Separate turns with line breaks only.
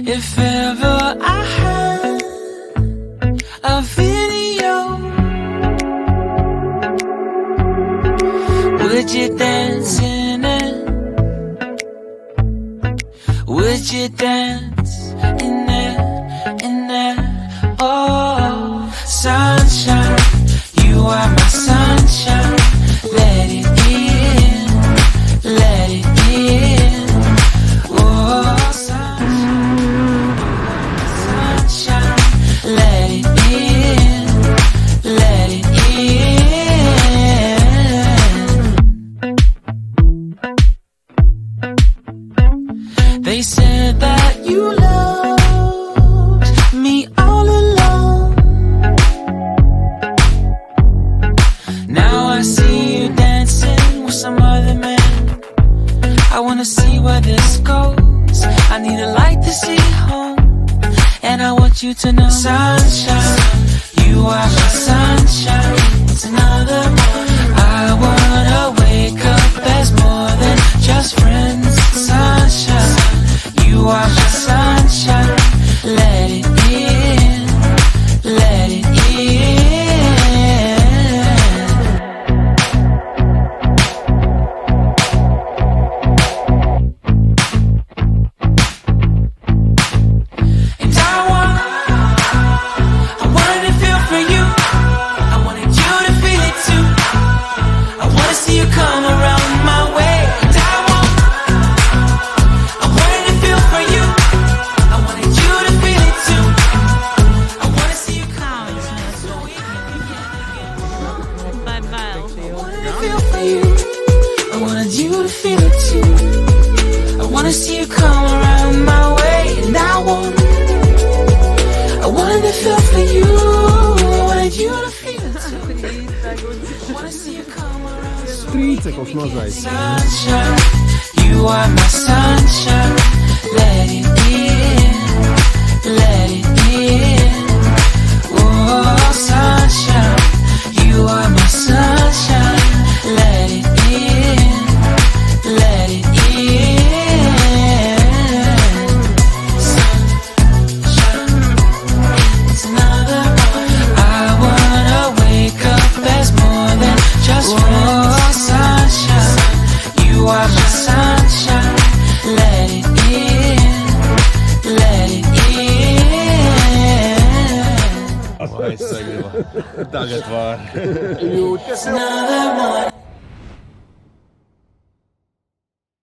If ever I had a video, would you dance in it? Would you dance in it, in it? Oh, sunshine, you are my sunshine. Let it in, let it in. Oh, sunshine, let it in, let it in. They said that you loved me all along. Now I see you dancing with some other man. I wanna see where this goes. I need a light to see home, and I want you to know, sunshine, you are my sunshine. It's another morning. I wanna wake up as more than just friends. Sunshine, you are my sunshine. Let it in, let it in. And I wanted to feel for you. I wanted you to feel it too. I wanna see you come around my way. And I wanted to feel for you. I wanted you to feel it too. I wanna see you come around so we can
Bye bye.
I wanted to feel for you. I wanted you to feel it too. I wanna see you come around my way. And I wanted to feel for you. I wanted you to feel it too. I wanna see you come around so we can
Trīceklis mazais.
sunshine, you are my sunshine. Let it in, let it in. Oh, sunshine, you are my sunshine. Let it in, let it in. Sunshine, it's another morning. I wanna wake up as more than just friends. Oh, sunshine, you are my sunshine. Let it in, let it in.
Vai, sagriba. Tagad var.
Jūtas.
Another morning.